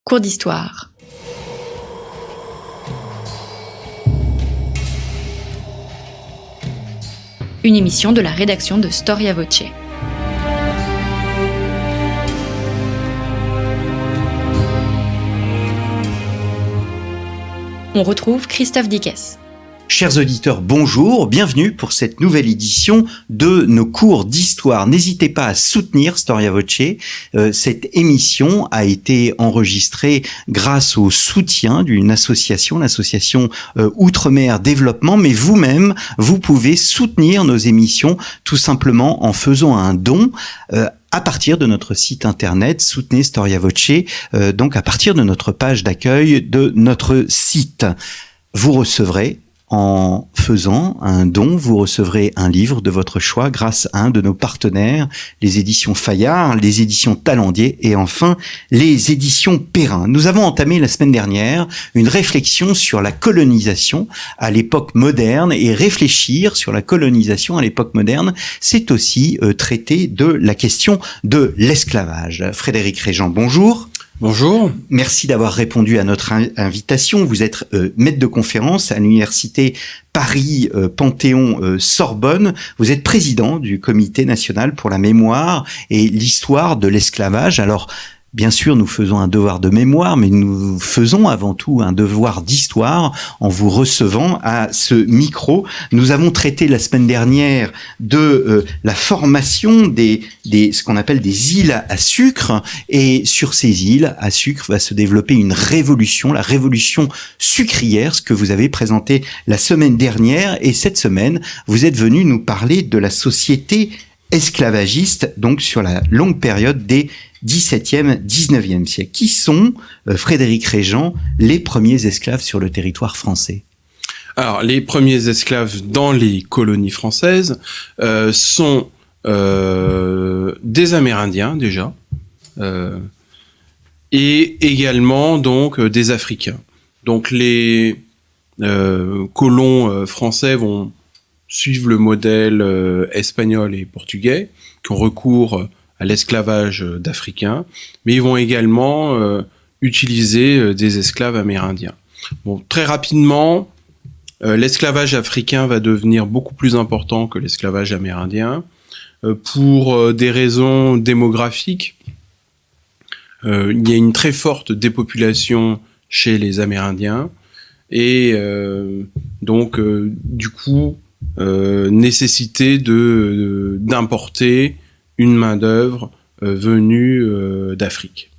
Cours d'histoire. Une émission de la rédaction de Storia Voce. On retrouve Christophe Dickès. Chers auditeurs, bonjour, bienvenue pour cette nouvelle édition de nos cours d'histoire. N'hésitez pas à soutenir Storia Voce. Cette émission a été enregistrée grâce au soutien d'une association, l'association Outre-mer Développement, mais vous-même, vous pouvez soutenir nos émissions tout simplement en faisant un don à partir de notre site internet, soutenez Storia Voce, donc à partir de notre page d'accueil de notre site. Vous recevrez, en faisant un don, vous recevrez un livre de votre choix grâce à un de nos partenaires, les éditions Fayard, les éditions Talandier et enfin les éditions Perrin. Nous avons entamé la semaine dernière une réflexion sur la colonisation à l'époque moderne, et réfléchir sur la colonisation à l'époque moderne, c'est aussi traiter de la question de l'esclavage. Frédéric Régent, bonjour. Bonjour. Merci d'avoir répondu à notre invitation. Vous êtes maître de conférence à l'université Paris-Panthéon-Sorbonne. Vous êtes président du Comité national pour la mémoire et l'histoire de l'esclavage. Alors, bien sûr, nous faisons un devoir de mémoire, mais nous faisons avant tout un devoir d'histoire en vous recevant à ce micro. Nous avons traité la semaine dernière de la formation ce qu'on appelle des îles à sucre, et sur ces îles à sucre va se développer une révolution, la révolution sucrière, ce que vous avez présenté la semaine dernière, et cette semaine, vous êtes venu nous parler de la société esclavagiste, donc sur la longue période des 17e, 19e siècle. Qui sont, Frédéric Régent, les premiers esclaves sur le territoire français ? Alors, les premiers esclaves dans les colonies françaises sont des Amérindiens déjà, et également donc des Africains. Donc les colons français vont suivre le modèle espagnol et portugais, qui ont recours à l'esclavage d'Africains, mais ils vont également utiliser des esclaves amérindiens. Bon, très rapidement, l'esclavage africain va devenir beaucoup plus important que l'esclavage amérindien, pour des raisons démographiques. Il y a une très forte dépopulation chez les Amérindiens, et donc du coup, nécessité d'importer une main-d'œuvre venue d'Afrique.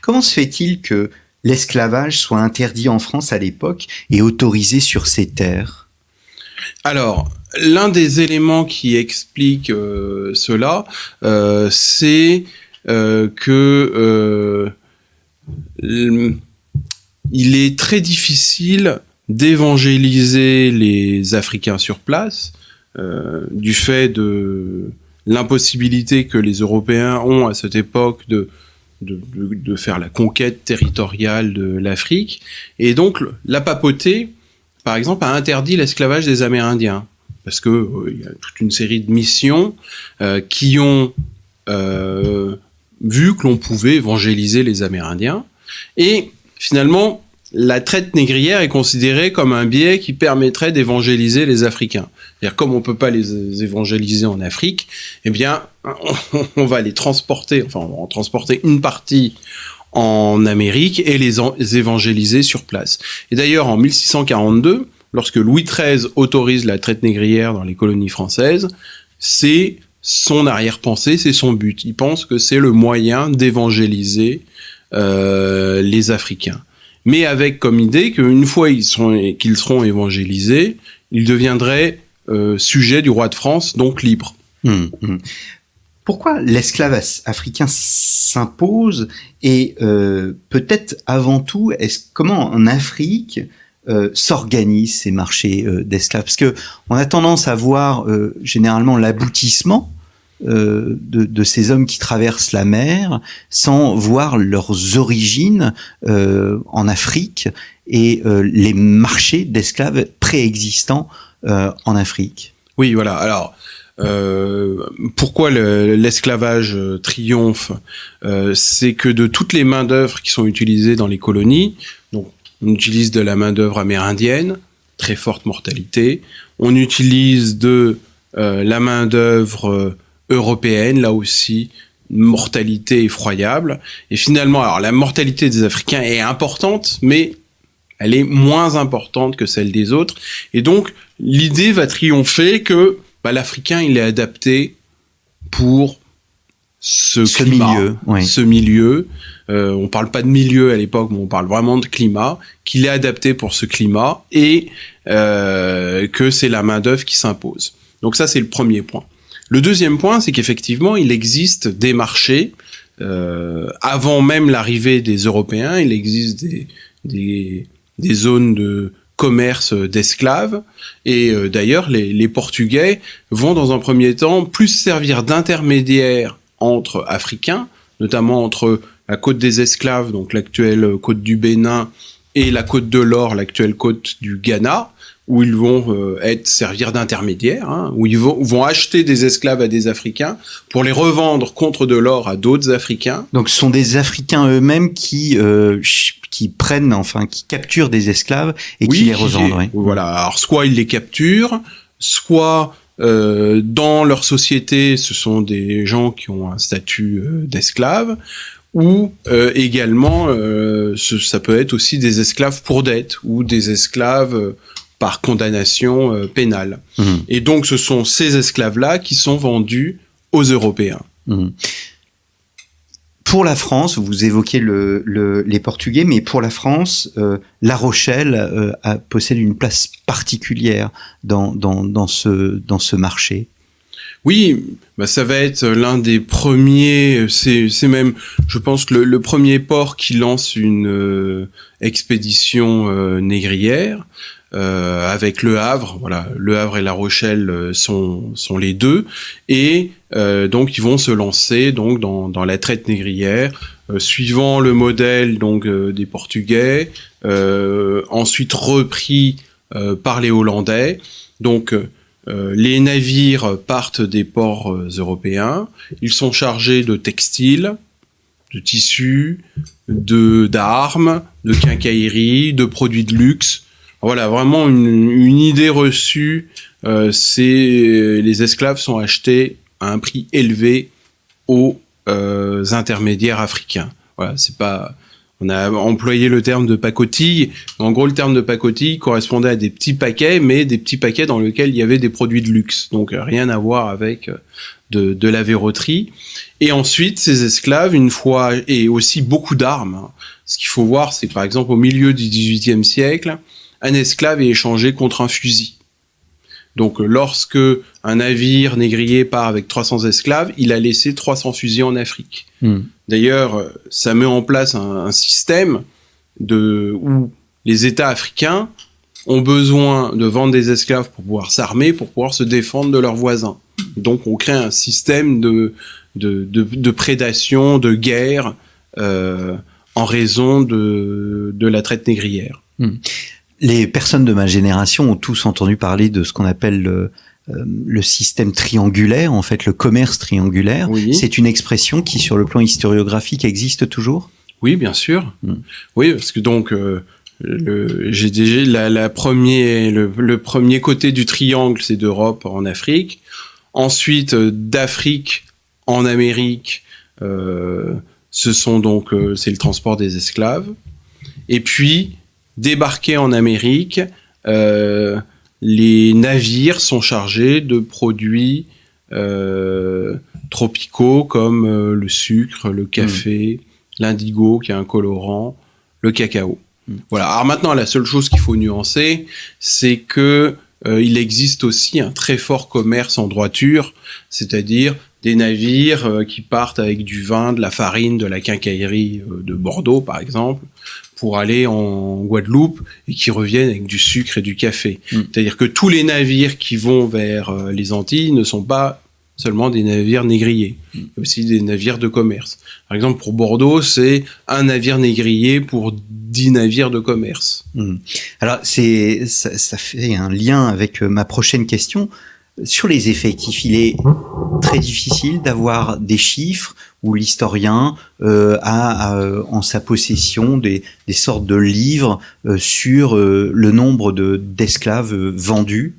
Comment se fait-il que l'esclavage soit interdit en France à l'époque et autorisé sur ces terres ? Alors, l'un des éléments qui explique cela, c'est que il est très difficile d'évangéliser les Africains sur place, du fait de l'impossibilité que les Européens ont à cette époque de faire la conquête territoriale de l'Afrique. Et donc, la papauté, par exemple, a interdit l'esclavage des Amérindiens, parce que il y a toute une série de missions qui ont vu que l'on pouvait évangéliser les Amérindiens. Et finalement, la traite négrière est considérée comme un biais qui permettrait d'évangéliser les Africains. C'est-à-dire, comme on peut pas les évangéliser en Afrique, eh bien, on va les transporter, enfin, on va en transporter une partie en Amérique et les évangéliser sur place. Et d'ailleurs, en 1642, lorsque Louis XIII autorise la traite négrière dans les colonies françaises, c'est son arrière-pensée, c'est son but. Il pense que c'est le moyen d'évangéliser les Africains. Mais avec comme idée qu'une fois qu'ils seront évangélisés, ils deviendraient sujets du roi de France, donc libres. Pourquoi l'esclave africain s'impose, et peut-être avant tout, comment en Afrique s'organisent ces marchés d'esclaves ? Parce que on a tendance à voir généralement l'aboutissement de ces hommes qui traversent la mer sans voir leurs origines en Afrique et les marchés d'esclaves préexistants en Afrique. Oui, voilà. Alors, Pourquoi l'esclavage triomphe? C'est que de toutes les main-d'œuvre qui sont utilisées dans les colonies, donc on utilise de la main-d'œuvre amérindienne, très forte mortalité. On utilise de la main-d'œuvre européenne, là aussi, mortalité effroyable. Et finalement, alors la mortalité des Africains est importante, mais elle est moins importante que celle des autres. Et donc, l'idée va triompher que l'Africain, il est adapté pour ce climat, milieu, oui. Ce milieu. On parle pas de milieu à l'époque, mais on parle vraiment de climat, qu'il est adapté pour ce climat et que c'est la main-d'œuvre qui s'impose. Donc ça, c'est le premier point. Le deuxième point, c'est qu'effectivement, il existe des marchés. Avant même l'arrivée des Européens, il existe des zones de commerce d'esclaves. Et d'ailleurs, les Portugais vont dans un premier temps plus servir d'intermédiaires entre Africains, notamment entre la côte des esclaves, donc l'actuelle côte du Bénin, et la côte de l'or, l'actuelle côte du Ghana, où ils vont servir d'intermédiaires, où ils vont acheter des esclaves à des Africains pour les revendre contre de l'or à d'autres Africains. Donc ce sont des Africains eux-mêmes qui capturent des esclaves et qui les revendent. Oui. Voilà. Alors soit ils les capturent, soit dans leur société, ce sont des gens qui ont un statut d'esclave, ou également, ça peut être aussi des esclaves pour dette, ou des esclaves par condamnation pénale. Mmh. Et donc, ce sont ces esclaves-là qui sont vendus aux Européens. Mmh. Pour la France, vous évoquez les Portugais, mais pour la France, La Rochelle possède une place particulière dans ce marché. Oui, ça va être l'un des premiers, c'est même, je pense, le premier port qui lance une expédition négrière. Avec Le Havre, voilà, Le Havre et La Rochelle sont les deux, et donc ils vont se lancer donc dans la traite négrière, suivant le modèle donc des Portugais, ensuite repris par les Hollandais. Donc les navires partent des ports européens, ils sont chargés de textiles, de tissus, d'armes, de quincaillerie, de produits de luxe. Voilà, vraiment une idée reçue, c'est les esclaves sont achetés à un prix élevé aux intermédiaires africains. Voilà, c'est pas, on a employé le terme de pacotille. En gros, le terme de pacotille correspondait à des petits paquets, mais des petits paquets dans lesquels il y avait des produits de luxe. Donc rien à voir avec de la verroterie. Et ensuite, ces esclaves, une fois, et aussi beaucoup d'armes. Ce qu'il faut voir, c'est par exemple au milieu du XVIIIe siècle, un esclave est échangé contre un fusil. Donc, lorsque un navire négrier part avec 300 esclaves, il a laissé 300 fusils en Afrique. D'ailleurs, ça met en place un système où les États africains ont besoin de vendre des esclaves pour pouvoir s'armer, pour pouvoir se défendre de leurs voisins. Donc, on crée un système de prédation, de guerre, en raison de la traite négrière. Les personnes de ma génération ont tous entendu parler de ce qu'on appelle le système triangulaire, en fait le commerce triangulaire. Oui. C'est une expression qui, sur le plan historiographique, existe toujours ? Oui, bien sûr. Oui, parce que donc j'ai déjà le premier côté du triangle, c'est d'Europe en Afrique. Ensuite, d'Afrique en Amérique, ce sont donc c'est le transport des esclaves. Et puis débarqués en Amérique, les navires sont chargés de produits tropicaux comme le sucre, le café, l'indigo qui est un colorant, le cacao. Voilà. Alors maintenant, la seule chose qu'il faut nuancer, c'est que il existe aussi un très fort commerce en droiture, c'est-à-dire des navires qui partent avec du vin, de la farine, de la quincaillerie de Bordeaux, par exemple, pour aller en Guadeloupe et qui reviennent avec du sucre et du café. C'est-à-dire que tous les navires qui vont vers les Antilles ne sont pas seulement des navires négriers, il y a aussi des navires de commerce. Par exemple, pour Bordeaux, c'est un navire négrier pour 10 navires de commerce. Alors, ça fait un lien avec ma prochaine question. sur les effectifs, il est très difficile d'avoir des chiffres où l'historien a en sa possession des sortes de livres sur le nombre d'esclaves vendus.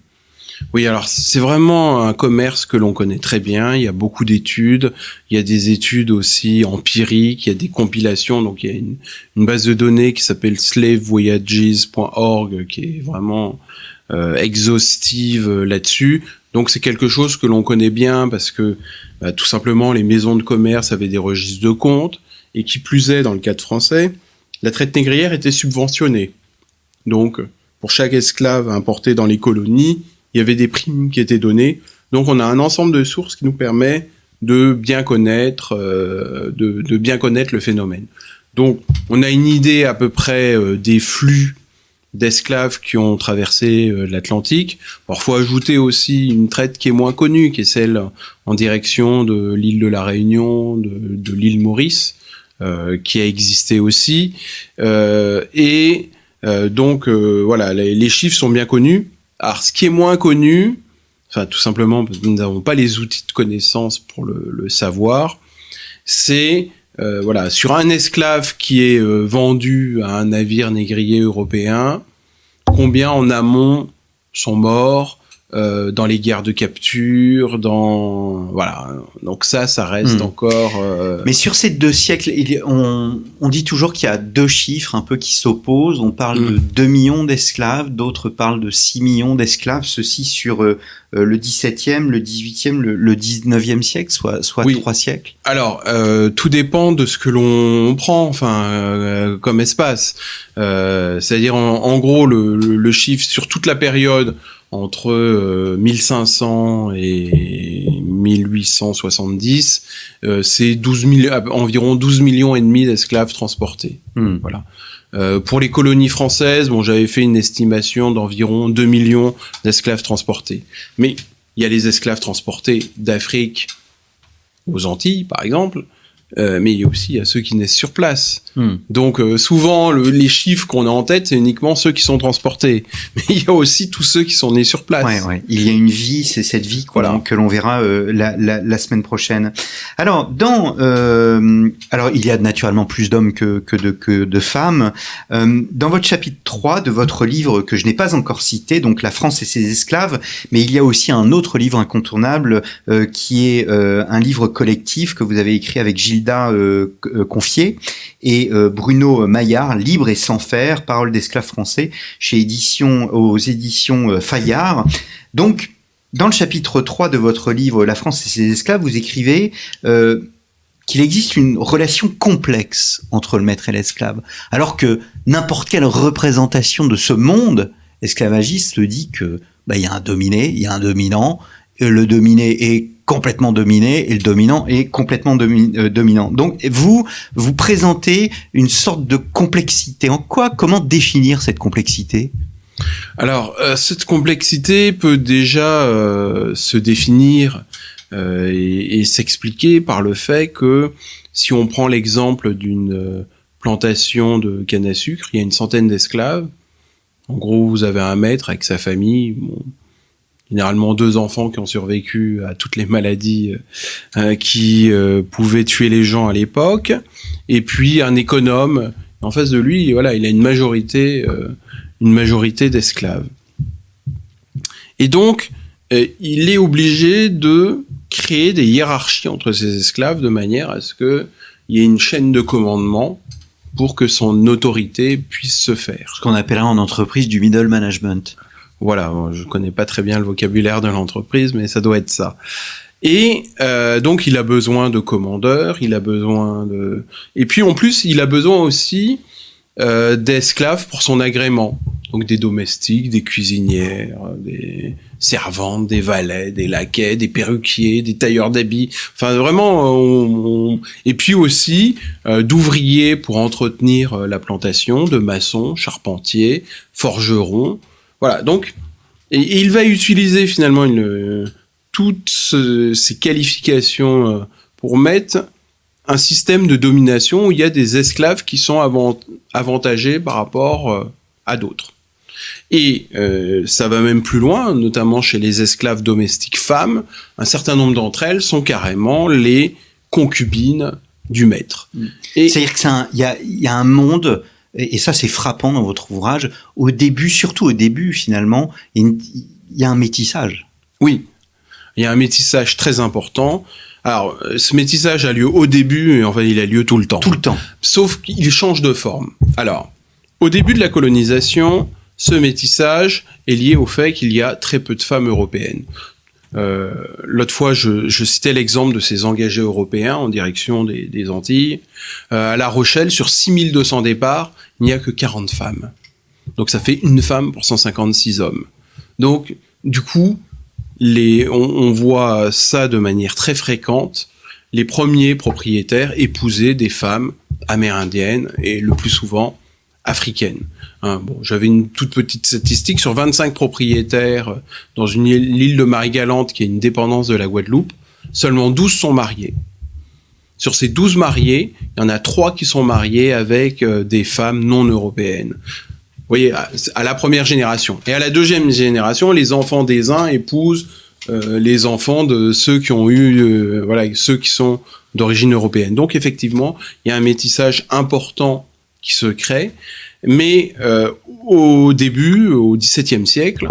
Oui, alors c'est vraiment un commerce que l'on connaît très bien. Il y a beaucoup d'études. Il y a des études aussi empiriques. Il y a des compilations. Donc il y a une base de données qui s'appelle slavevoyages.org qui est vraiment exhaustive là-dessus. Donc c'est quelque chose que l'on connaît bien parce que tout simplement les maisons de commerce avaient des registres de comptes et qui plus est dans le cadre français, la traite négrière était subventionnée. Donc pour chaque esclave importé dans les colonies, il y avait des primes qui étaient données. Donc on a un ensemble de sources qui nous permet de bien connaître le phénomène. Donc on a une idée à peu près des flux d'esclaves qui ont traversé l'Atlantique. Alors, faut ajouter aussi une traite qui est moins connue, qui est celle en direction de l'île de la Réunion, de l'île Maurice, qui a existé aussi. Donc voilà, les chiffres sont bien connus. Alors, ce qui est moins connu, enfin tout simplement parce que nous n'avons pas les outils de connaissance pour le savoir, c'est voilà, sur un esclave qui est vendu à un navire négrier européen, combien en amont sont morts dans les guerres de capture, voilà. Donc ça reste encore. Mais sur ces 2 siècles, on dit toujours qu'il y a 2 chiffres un peu qui s'opposent. On parle de 2 millions d'esclaves, d'autres parlent de 6 millions d'esclaves. Ceci sur le XVIIe, le XVIIIe, le XIXe siècle, soit oui. 3 siècles. Alors tout dépend de ce que l'on prend, comme espace. C'est-à-dire en gros le chiffre sur toute la période entre 1500 et 1870, c'est environ 12 millions et demi d'esclaves transportés. Voilà. Pour les colonies françaises, j'avais fait une estimation d'environ 2 millions d'esclaves transportés. Mais il y a les esclaves transportés d'Afrique aux Antilles, par exemple, mais il y a aussi ceux qui naissent sur place. Donc souvent les chiffres qu'on a en tête, c'est uniquement ceux qui sont transportés, mais il y a aussi tous ceux qui sont nés sur place. Ouais. Il y a une vie, c'est cette vie que l'on verra la semaine prochaine. Alors alors il y a naturellement plus d'hommes que de femmes. Dans votre chapitre 3 de votre livre que je n'ai pas encore cité, donc La France et ses esclaves, mais il y a aussi un autre livre incontournable qui est un livre collectif que vous avez écrit avec Gilda Confier et Bruno Maillard, Libre et sans faire, Paroles d'esclaves français, aux éditions Fayard. Donc, dans le chapitre 3 de votre livre La France et ses esclaves, vous écrivez qu'il existe une relation complexe entre le maître et l'esclave, alors que n'importe quelle représentation de ce monde esclavagiste dit que il y a un dominé, il y a un dominant, le dominé est complètement dominé et le dominant est complètement dominant. Donc vous présentez une sorte de complexité. Comment définir cette complexité ? Alors cette complexité peut déjà se définir et s'expliquer par le fait que si on prend l'exemple d'une plantation de canne à sucre, il y a une centaine d'esclaves. En gros, vous avez un maître avec sa famille, généralement 2 enfants qui ont survécu à toutes les maladies qui pouvaient tuer les gens à l'époque, et puis un économe. En face de lui, voilà, il a une majorité d'esclaves. Et donc, il est obligé de créer des hiérarchies entre ces esclaves de manière à ce qu'il y ait une chaîne de commandement pour que son autorité puisse se faire. Ce qu'on appellera en entreprise du middle management. Voilà, je connais pas très bien le vocabulaire de l'entreprise, mais ça doit être ça. Et donc il a besoin de commandeurs, et puis en plus il a besoin aussi d'esclaves pour son agrément. Donc des domestiques, des cuisinières, des servantes, des valets, des laquais, des perruquiers, des tailleurs d'habits. Enfin vraiment, et puis aussi d'ouvriers pour entretenir la plantation, de maçons, charpentiers, forgerons. Voilà, donc et il va utiliser finalement toutes ces qualifications pour mettre un système de domination où il y a des esclaves qui sont avantagés par rapport à d'autres. Et ça va même plus loin, notamment chez les esclaves domestiques femmes, un certain nombre d'entre elles sont carrément les concubines du maître. Et c'est-à-dire que il y a un monde, et ça c'est frappant dans votre ouvrage, au début, surtout au début finalement, il y a un métissage. oui, il y a un métissage très important. Alors, ce métissage a lieu au début, et enfin, il a lieu tout le temps. Tout le temps. Sauf qu'il change de forme. Alors, au début de la colonisation, ce métissage est lié au fait qu'il y a très peu de femmes européennes. L'autre fois, je citais l'exemple de ces engagés européens en direction des Antilles. À La Rochelle, sur 6200 départs, il n'y a que 40 femmes. Donc ça fait une femme pour 156 hommes. Donc, du coup, on voit ça de manière très fréquente. Les premiers propriétaires épousaient des femmes amérindiennes et le plus souvent africaines. Bon, j'avais une toute petite statistique sur 25 propriétaires dans l'île de Marie-Galante, qui est une dépendance de la Guadeloupe. Seulement 12 sont mariés. Sur ces 12 mariés, il y en a 3 qui sont mariés avec des femmes non européennes. Vous voyez, à la première génération. Et à la deuxième génération, les enfants des uns épousent les enfants de ceux qui ont eu, ceux qui sont d'origine européenne. Donc effectivement, il y a un métissage important qui se crée. Mais au début, au XVIIe siècle,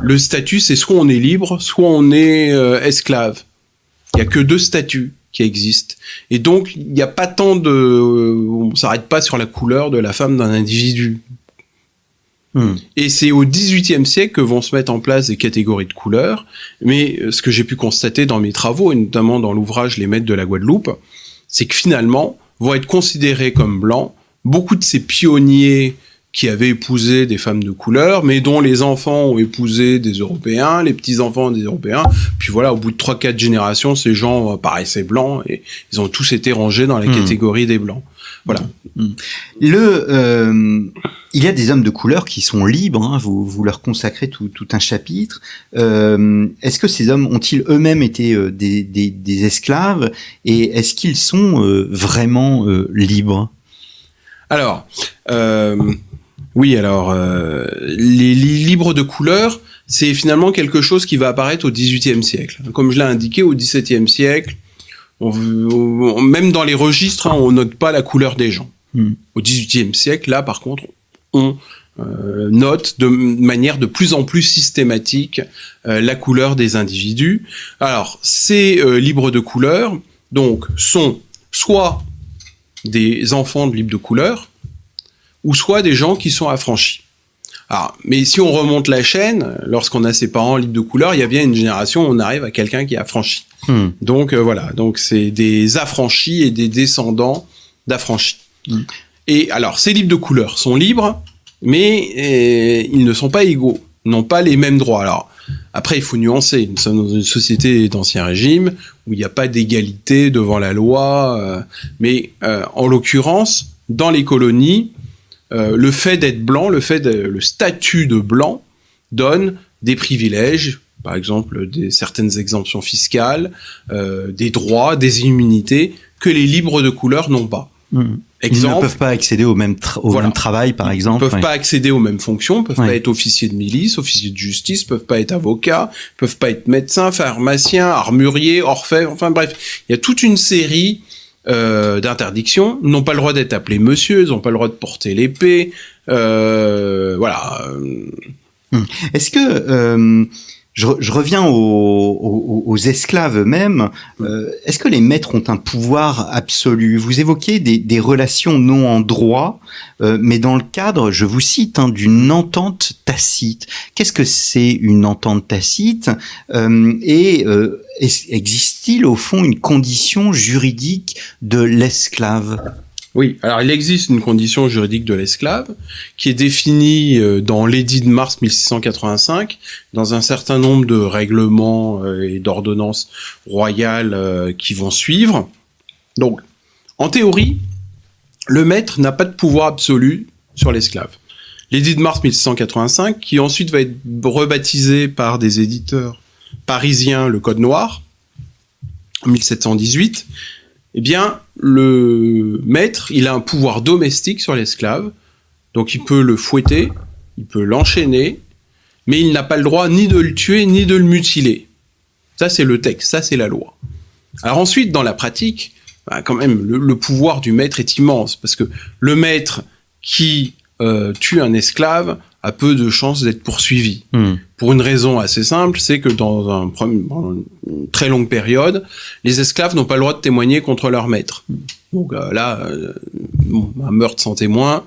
le statut, c'est soit on est libre, soit on est esclave. Il y a que 2 statuts qui existent. Et donc, il n'y a pas tant on s'arrête pas sur la couleur de la femme d'un individu. Et c'est au XVIIIe siècle que vont se mettre en place des catégories de couleurs. Mais ce que j'ai pu constater dans mes travaux, et notamment dans l'ouvrage Les Maîtres de la Guadeloupe, c'est que finalement, vont être considérés comme blancs beaucoup de ces pionniers qui avaient épousé des femmes de couleur, mais dont les enfants ont épousé des Européens, les petits-enfants des Européens. Puis voilà, au bout de 3-4 générations, ces gens paraissaient blancs et ils ont tous été rangés dans la catégorie des blancs. Voilà. Il y a des hommes de couleur qui sont libres, hein, vous leur consacrez tout un chapitre. Est-ce que ces hommes ont-ils eux-mêmes été des esclaves, et est-ce qu'ils sont vraiment libres ? Alors, oui, les libres de couleur, c'est finalement quelque chose qui va apparaître au XVIIIe siècle. Comme je l'ai indiqué, au XVIIe siècle, même dans les registres, on note pas la couleur des gens. Au XVIIIe siècle, là, par contre, on note de manière de plus en plus systématique la couleur des individus. Alors, ces libres de couleur, donc, sont soit des enfants de libres de couleur, ou soit des gens qui sont affranchis. Alors, mais si on remonte la chaîne, lorsqu'on a ses parents libres de couleur, il y a bien une génération où on arrive à quelqu'un qui est affranchi. Donc voilà, donc c'est des affranchis et des descendants d'affranchis. Et alors, ces libres de couleur sont libres, mais ils ne sont pas égaux, n'ont pas les mêmes droits. Alors, après, il faut nuancer. Nous sommes dans une société d'Ancien Régime où il n'y a pas d'égalité devant la loi, mais en l'occurrence, dans les colonies, le fait d'être blanc, le statut de blanc donne des privilèges, par exemple certaines exemptions fiscales, des droits, des immunités que les libres de couleur n'ont pas. Exemple, ils ne peuvent pas accéder au même travail, par exemple. Ils ne peuvent pas accéder aux mêmes fonctions, peuvent pas être officiers de milice, officiers de justice, peuvent pas être avocats, peuvent pas être médecins, pharmaciens, armuriers, orfèvres, enfin bref, il y a toute une série d'interdictions. Ils n'ont pas le droit d'être appelés monsieur, ils n'ont pas le droit de porter l'épée, voilà. Est-ce que je reviens aux esclaves eux-mêmes. Est-ce que les maîtres ont un pouvoir absolu ? Vous évoquez des relations non en droit, mais dans le cadre, je vous cite, d'une entente tacite. Qu'est-ce que c'est une entente tacite ? Existe-t-il au fond une condition juridique de l'esclave ? Oui, alors il existe une condition juridique de l'esclave qui est définie dans l'édit de mars 1685, dans un certain nombre de règlements et d'ordonnances royales qui vont suivre. Donc, en théorie, le maître n'a pas de pouvoir absolu sur l'esclave. L'édit de mars 1685, qui ensuite va être rebaptisé par des éditeurs parisiens le Code Noir, en 1718, eh bien, le maître, il a un pouvoir domestique sur l'esclave, donc il peut le fouetter, il peut l'enchaîner, mais il n'a pas le droit ni de le tuer, ni de le mutiler. Ça, c'est le texte, ça, c'est la loi. Alors ensuite, dans la pratique, quand même, le pouvoir du maître est immense, parce que le maître qui tue un esclave a peu de chances d'être poursuivi. Pour une raison assez simple, c'est que dans une très longue période, les esclaves n'ont pas le droit de témoigner contre leur maître. Donc un meurtre sans témoin,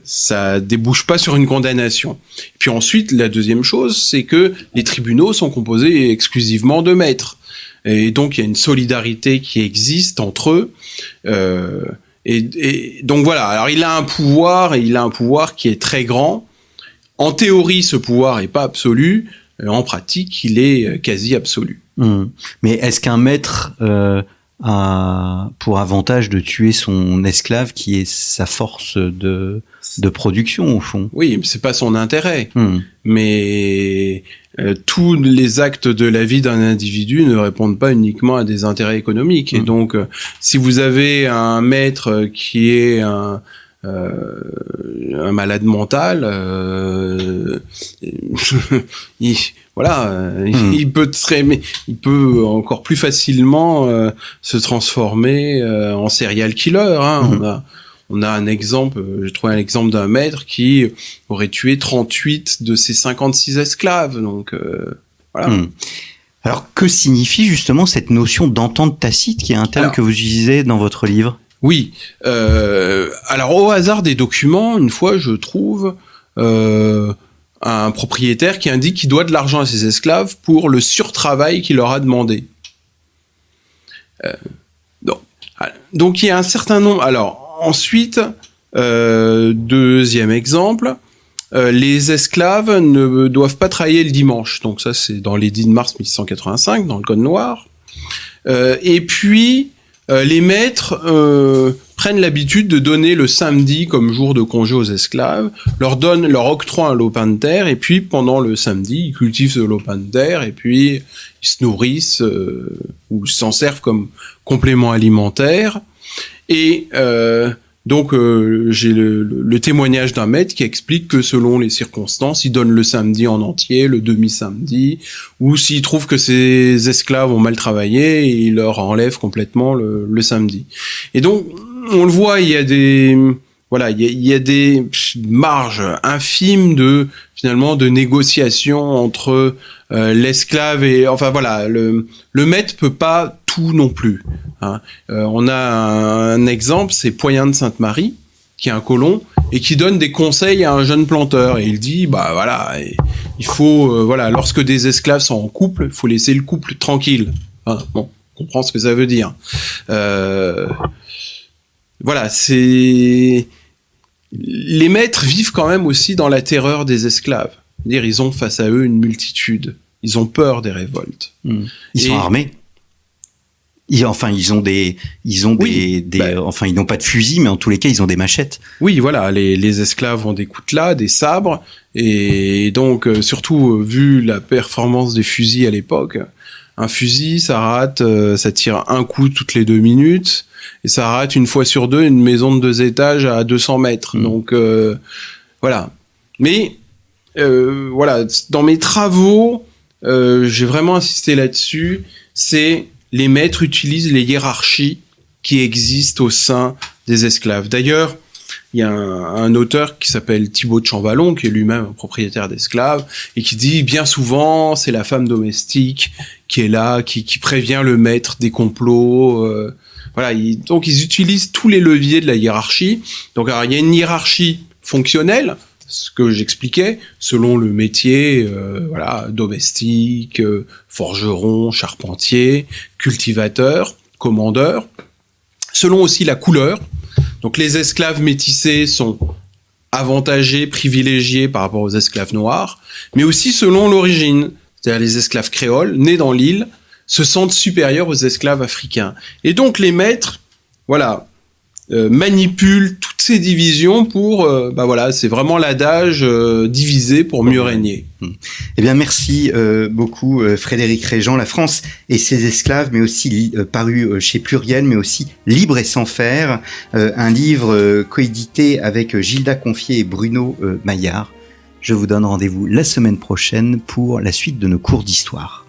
ça débouche pas sur une condamnation. Et puis ensuite, la deuxième chose, c'est que les tribunaux sont composés exclusivement de maîtres. Et donc, il y a une solidarité qui existe entre eux. Et donc voilà, alors il a un pouvoir qui est très grand. En théorie, ce pouvoir est pas absolu. En pratique, il est quasi absolu. Mais est-ce qu'un maître a pour avantage de tuer son esclave qui est sa force de production, au fond? Oui, mais c'est pas son intérêt. Mais tous les actes de la vie d'un individu ne répondent pas uniquement à des intérêts économiques. Et donc, si vous avez un maître qui est un malade mental, il peut encore plus facilement se transformer en serial killer. On a un exemple, j'ai trouvé un exemple d'un maître qui aurait tué 38 de ses 56 esclaves. Donc voilà. Alors que signifie justement cette notion d'entente tacite, qui est un terme que vous utilisez dans votre livre? Oui. Alors au hasard des documents, une fois je trouve un propriétaire qui indique qu'il doit de l'argent à ses esclaves pour le surtravail qu'il leur a demandé. Donc il y a un certain nombre. Alors ensuite, deuxième exemple, les esclaves ne doivent pas travailler le dimanche. Donc ça, c'est dans l'édit de mars 1685, dans le Code noir. Et puis, les maîtres prennent l'habitude de donner le samedi comme jour de congé aux esclaves, leur octroient un lopin de terre, et puis pendant le samedi, ils cultivent ce lopin de terre, et puis ils se nourrissent ou s'en servent comme complément alimentaire. Et donc j'ai le témoignage d'un maître qui explique que selon les circonstances, il donne le samedi en entier, le demi-samedi, ou s'il trouve que ses esclaves ont mal travaillé, il leur enlève complètement le samedi. Et donc on le voit, il y a des marges infimes de négociation entre l'esclave et le maître peut pas tout non plus. On a un exemple, c'est Poyen de Sainte-Marie, qui est un colon et qui donne des conseils à un jeune planteur, et il dit il faut lorsque des esclaves sont en couple, il faut laisser le couple tranquille. On comprend ce que ça veut dire. C'est les maîtres vivent quand même aussi dans la terreur des esclaves. C'est-à-dire, ils ont face à eux une multitude. Ils ont peur des révoltes. Ils sont armés. Ils n'ont pas de fusil, mais en tous les cas, ils ont des machettes. Oui, voilà, les esclaves ont des coutelas, des sabres, et donc, surtout, vu la performance des fusils à l'époque, un fusil, ça tire un coup toutes les 2 minutes, et ça rate une fois sur 2 une maison de 2 étages à 200 mètres. Donc, voilà. Mais, dans mes travaux, j'ai vraiment insisté là-dessus, c'est les maîtres utilisent les hiérarchies qui existent au sein des esclaves. D'ailleurs, il y a un auteur qui s'appelle Thibaut de Champvallon, qui est lui-même un propriétaire d'esclaves, et qui dit bien souvent, c'est la femme domestique qui est là, qui prévient le maître des complots. Donc ils utilisent tous les leviers de la hiérarchie. Donc alors, il y a une hiérarchie fonctionnelle, ce que j'expliquais, selon le métier, domestique, forgeron, charpentier, cultivateur, commandeur, selon aussi la couleur. Donc les esclaves métissés sont avantagés, privilégiés par rapport aux esclaves noirs, mais aussi selon l'origine. C'est-à-dire les esclaves créoles, nés dans l'île, se sentent supérieurs aux esclaves africains. Et donc les maîtres, manipulent toutes ces divisions pour, c'est vraiment l'adage diviser pour mieux régner. Eh bien, merci beaucoup Frédéric Régent. La France et ses esclaves, mais aussi paru chez Pluriel, mais aussi Libre et sans faire, un livre coédité avec Gilda Confier et Bruno Maillard. Je vous donne rendez-vous la semaine prochaine pour la suite de nos cours d'histoire.